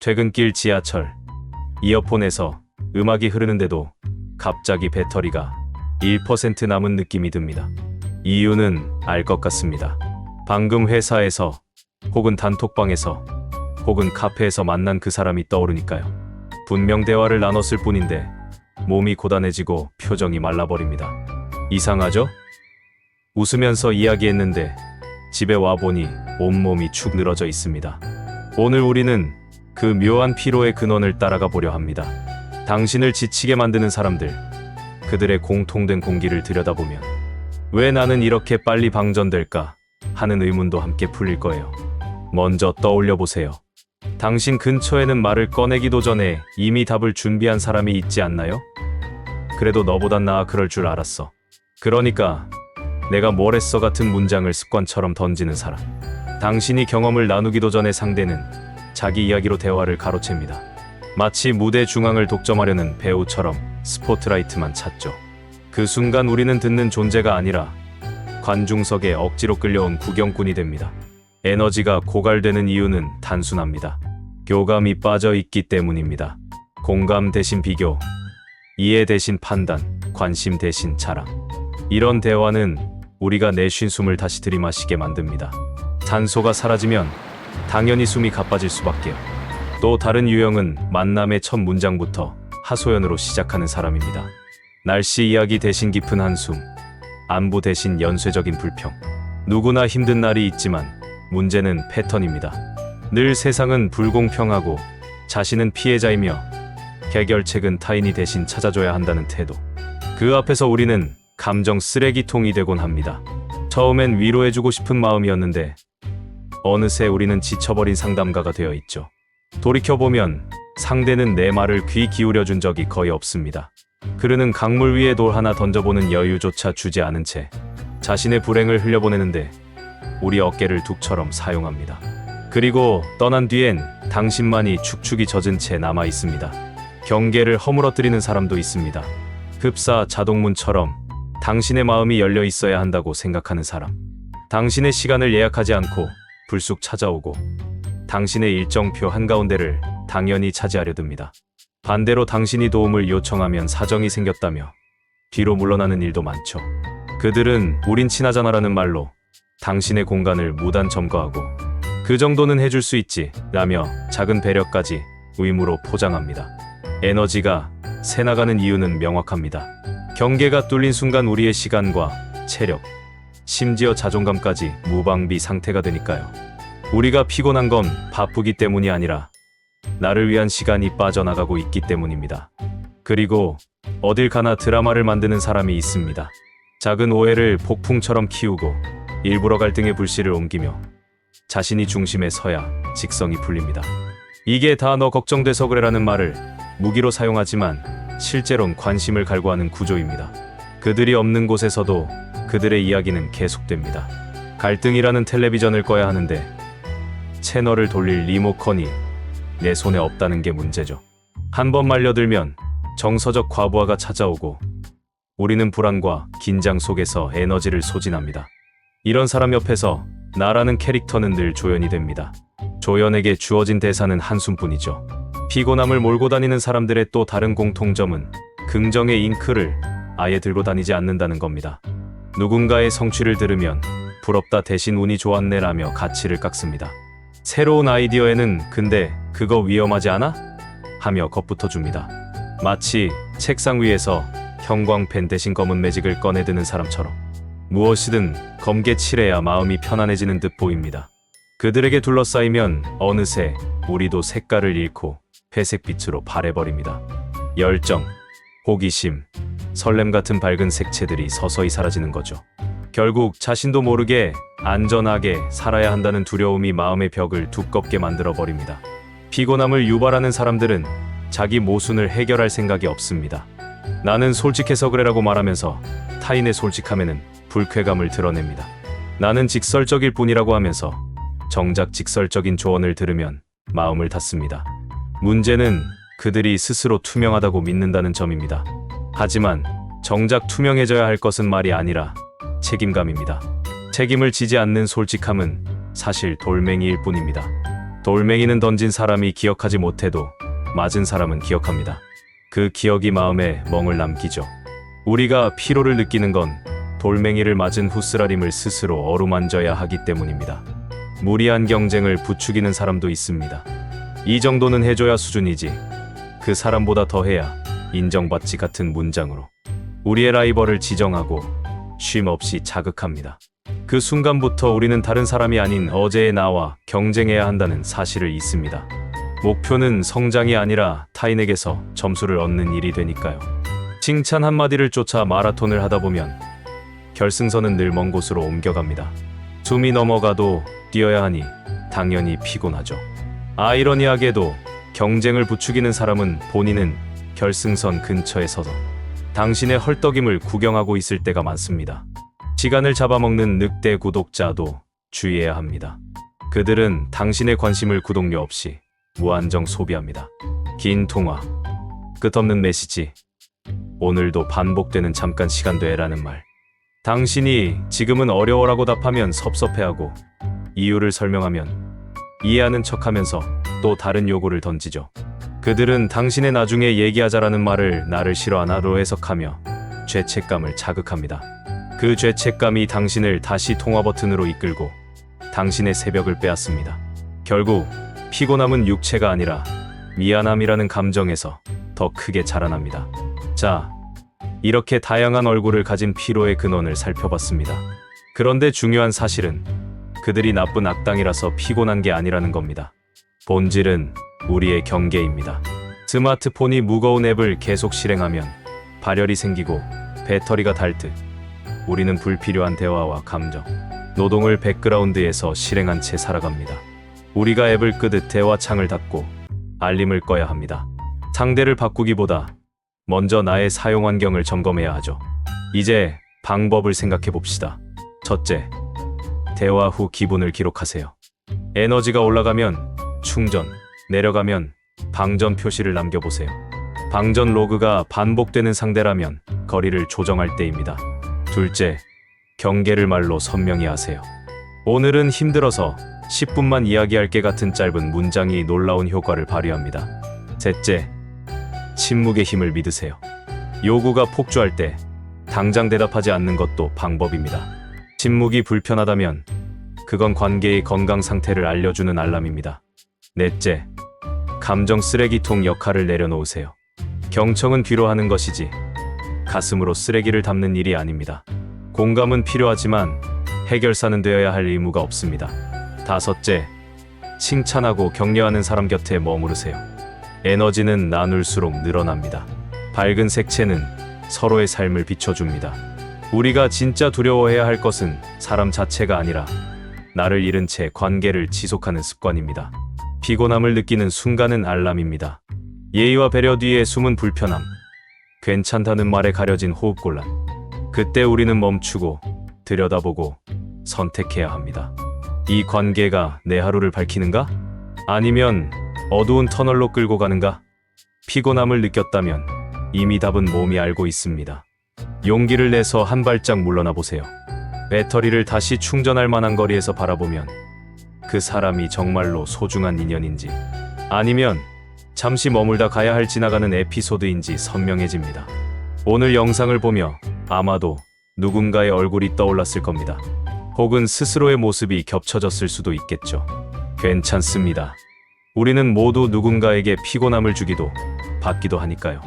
퇴근길 지하철. 이어폰에서 음악이 흐르는데도 갑자기 배터리가 1% 남은 느낌이 듭니다. 이유는 알 것 같습니다. 방금 회사에서 혹은 단톡방에서 혹은 카페에서 만난 그 사람이 떠오르니까요. 분명 대화를 나눴을 뿐인데 몸이 고단해지고 표정이 말라버립니다. 이상하죠? 웃으면서 이야기했는데 집에 와보니 온몸이 축 늘어져 있습니다. 오늘 우리는 그 묘한 피로의 근원을 따라가 보려 합니다. 당신을 지치게 만드는 사람들, 그들의 공통된 공기를 들여다보면 왜 나는 이렇게 빨리 방전될까 하는 의문도 함께 풀릴 거예요. 먼저 떠올려 보세요. 당신 근처에는 말을 꺼내기도 전에 이미 답을 준비한 사람이 있지 않나요? 그래도 너보단 나아 그럴 줄 알았어. 그러니까 내가 뭘 했어 같은 문장을 습관처럼 던지는 사람. 당신이 경험을 나누기도 전에 상대는 자기 이야기로 대화를 가로챕니다. 마치 무대 중앙을 독점하려는 배우처럼 스포트라이트만 찾죠. 그 순간 우리는 듣는 존재가 아니라 관중석에 억지로 끌려온 구경꾼이 됩니다. 에너지가 고갈되는 이유는 단순합니다. 교감이 빠져 있기 때문입니다. 공감 대신 비교, 이해 대신 판단, 관심 대신 자랑. 이런 대화는 우리가 내쉰 숨을 다시 들이마시게 만듭니다. 산소가 사라지면 당연히 숨이 가빠질 수밖에요. 또 다른 유형은 만남의 첫 문장부터 하소연으로 시작하는 사람입니다. 날씨 이야기 대신 깊은 한숨, 안부 대신 연쇄적인 불평. 누구나 힘든 날이 있지만 문제는 패턴입니다. 늘 세상은 불공평하고 자신은 피해자이며 해결책은 타인이 대신 찾아줘야 한다는 태도. 그 앞에서 우리는 감정 쓰레기통이 되곤 합니다. 처음엔 위로해주고 싶은 마음이었는데 어느새 우리는 지쳐버린 상담가가 되어 있죠. 돌이켜보면 상대는 내 말을 귀 기울여준 적이 거의 없습니다. 그르는 강물 위에 돌 하나 던져보는 여유조차 주지 않은 채 자신의 불행을 흘려보내는데 우리 어깨를 둑처럼 사용합니다. 그리고 떠난 뒤엔 당신만이 축축이 젖은 채 남아 있습니다. 경계를 허물어뜨리는 사람도 있습니다. 흡사 자동문처럼 당신의 마음이 열려 있어야 한다고 생각하는 사람. 당신의 시간을 예약하지 않고 불쑥 찾아오고 당신의 일정표 한가운데를 당연히 차지하려 듭니다. 반대로 당신이 도움을 요청하면 사정이 생겼다며 뒤로 물러나는 일도 많죠. 그들은 우린 친하잖아라는 말로 당신의 공간을 무단 점거하고 그 정도는 해줄 수 있지 라며 작은 배려까지 의무로 포장합니다. 에너지가 새나가는 이유는 명확합니다. 경계가 뚫린 순간 우리의 시간과 체력, 심지어 자존감까지 무방비 상태가 되니까요. 우리가 피곤한 건 바쁘기 때문이 아니라 나를 위한 시간이 빠져나가고 있기 때문입니다. 그리고 어딜 가나 드라마를 만드는 사람이 있습니다. 작은 오해를 폭풍처럼 키우고 일부러 갈등의 불씨를 옮기며 자신이 중심에 서야 직성이 풀립니다. 이게 다 너 걱정돼서 그래라는 말을 무기로 사용하지만 실제론 관심을 갈구하는 구조입니다. 그들이 없는 곳에서도 그들의 이야기는 계속됩니다. 갈등이라는 텔레비전을 꺼야 하는데 채널을 돌릴 리모컨이 내 손에 없다는 게 문제죠. 한 번 말려들면 정서적 과부하가 찾아오고 우리는 불안과 긴장 속에서 에너지를 소진합니다. 이런 사람 옆에서 나라는 캐릭터는 늘 조연이 됩니다. 조연에게 주어진 대사는 한숨뿐이죠. 피곤함을 몰고 다니는 사람들의 또 다른 공통점은 긍정의 잉크를 아예 들고 다니지 않는다는 겁니다. 누군가의 성취를 들으면 부럽다 대신 운이 좋았네라며 가치를 깎습니다. 새로운 아이디어에는 근데 그거 위험하지 않아? 하며 겁부터 줍니다. 마치 책상 위에서 형광펜 대신 검은 매직을 꺼내드는 사람처럼 무엇이든 검게 칠해야 마음이 편안해지는 듯 보입니다. 그들에게 둘러싸이면 어느새 우리도 색깔을 잃고 회색빛으로 바래버립니다. 열정, 호기심, 설렘 같은 밝은 색채들이 서서히 사라지는 거죠. 결국 자신도 모르게 안전하게 살아야 한다는 두려움이 마음의 벽을 두껍게 만들어버립니다. 피곤함을 유발하는 사람들은 자기 모순을 해결할 생각이 없습니다. 나는 솔직해서 그래라고 말하면서 타인의 솔직함에는 불쾌감을 드러냅니다. 나는 직설적일 뿐이라고 하면서 정작 직설적인 조언을 들으면 마음을 닫습니다. 문제는 그들이 스스로 투명하다고 믿는다는 점입니다. 하지만 정작 투명해져야 할 것은 말이 아니라 책임감입니다. 책임을 지지 않는 솔직함은 사실 돌멩이일 뿐입니다. 돌멩이는 던진 사람이 기억하지 못해도 맞은 사람은 기억합니다. 그 기억이 마음에 멍을 남기죠. 우리가 피로를 느끼는 건 돌멩이를 맞은 후스라림을 스스로 어루만져야 하기 때문입니다. 무리한 경쟁을 부추기는 사람도 있습니다. 이 정도는 해줘야 수준이지, 그 사람보다 더 해야 인정받지 같은 문장으로 우리의 라이벌을 지정하고 쉼 없이 자극합니다. 그 순간부터 우리는 다른 사람이 아닌 어제의 나와 경쟁해야 한다는 사실을 잊습니다. 목표는 성장이 아니라 타인에게서 점수를 얻는 일이 되니까요. 칭찬 한마디를 쫓아 마라톤을 하다 보면 결승선은 늘 먼 곳으로 옮겨갑니다. 숨이 넘어가도 뛰어야 하니 당연히 피곤하죠. 아이러니하게도 경쟁을 부추기는 사람은 본인은 결승선 근처에 서서 당신의 헐떡임을 구경하고 있을 때가 많습니다. 시간을 잡아먹는 늑대 구독자도 주의해야 합니다. 그들은 당신의 관심을 구독료 없이 무한정 소비합니다. 긴 통화, 끝없는 메시지, 오늘도 반복되는 잠깐 시간 돼라는 말. 당신이 지금은 어려워라고 답하면 섭섭해하고 이유를 설명하면 이해하는 척하면서 또 다른 요구를 던지죠. 그들은 당신의 나중에 얘기하자라는 말을 나를 싫어하나로 해석하며 죄책감을 자극합니다. 그 죄책감이 당신을 다시 통화 버튼으로 이끌고 당신의 새벽을 빼앗습니다. 결국 피곤함은 육체가 아니라 미안함이라는 감정에서 더 크게 자라납니다. 자, 이렇게 다양한 얼굴을 가진 피로의 근원을 살펴봤습니다. 그런데 중요한 사실은 그들이 나쁜 악당이라서 피곤한 게 아니라는 겁니다. 본질은 우리의 경계입니다. 스마트폰이 무거운 앱을 계속 실행하면 발열이 생기고 배터리가 닳 듯 우리는 불필요한 대화와 감정, 노동을 백그라운드에서 실행한 채 살아갑니다. 우리가 앱을 끄듯 대화창을 닫고 알림을 꺼야 합니다. 상대를 바꾸기보다 먼저 나의 사용 환경을 점검해야 하죠. 이제 방법을 생각해 봅시다. 첫째, 대화 후 기분을 기록하세요. 에너지가 올라가면 충전, 내려가면 방전 표시를 남겨보세요. 방전 로그가 반복되는 상대라면 거리를 조정할 때입니다. 둘째, 경계를 말로 선명히 하세요. 오늘은 힘들어서 10분만 이야기할게 같은 짧은 문장이 놀라운 효과를 발휘합니다. 셋째, 침묵의 힘을 믿으세요. 요구가 폭주할 때 당장 대답하지 않는 것도 방법입니다. 침묵이 불편하다면 그건 관계의 건강 상태를 알려주는 알람입니다. 넷째, 감정 쓰레기통 역할을 내려놓으세요. 경청은 뒤로 하는 것이지 가슴으로 쓰레기를 담는 일이 아닙니다. 공감은 필요하지만 해결사는 되어야 할 의무가 없습니다. 다섯째, 칭찬하고 격려하는 사람 곁에 머무르세요. 에너지는 나눌수록 늘어납니다. 밝은 색채는 서로의 삶을 비춰줍니다. 우리가 진짜 두려워해야 할 것은 사람 자체가 아니라 나를 잃은 채 관계를 지속하는 습관입니다. 피곤함을 느끼는 순간은 알람입니다. 예의와 배려 뒤에 숨은 불편함, 괜찮다는 말에 가려진 호흡곤란. 그때 우리는 멈추고 들여다보고 선택해야 합니다. 이 관계가 내 하루를 밝히는가? 아니면 어두운 터널로 끌고 가는가? 피곤함을 느꼈다면 이미 답은 몸이 알고 있습니다. 용기를 내서 한 발짝 물러나 보세요. 배터리를 다시 충전할 만한 거리에서 바라보면 그 사람이 정말로 소중한 인연인지 아니면 잠시 머물다 가야 할 지나가는 에피소드인지 선명해집니다. 오늘 영상을 보며 아마도 누군가의 얼굴이 떠올랐을 겁니다. 혹은 스스로의 모습이 겹쳐졌을 수도 있겠죠. 괜찮습니다. 우리는 모두 누군가에게 피곤함을 주기도 받기도 하니까요.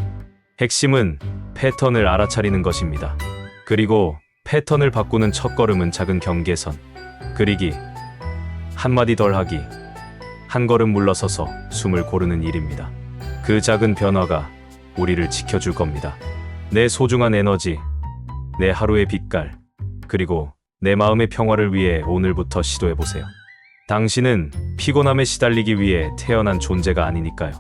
핵심은 패턴을 알아차리는 것입니다. 그리고 패턴을 바꾸는 첫걸음은 작은 경계선 그리기, 한마디 덜 하기, 한 걸음 물러서서 숨을 고르는 일입니다. 그 작은 변화가 우리를 지켜줄 겁니다. 내 소중한 에너지, 내 하루의 빛깔, 그리고 내 마음의 평화를 위해 오늘부터 시도해보세요. 당신은 피곤함에 시달리기 위해 태어난 존재가 아니니까요.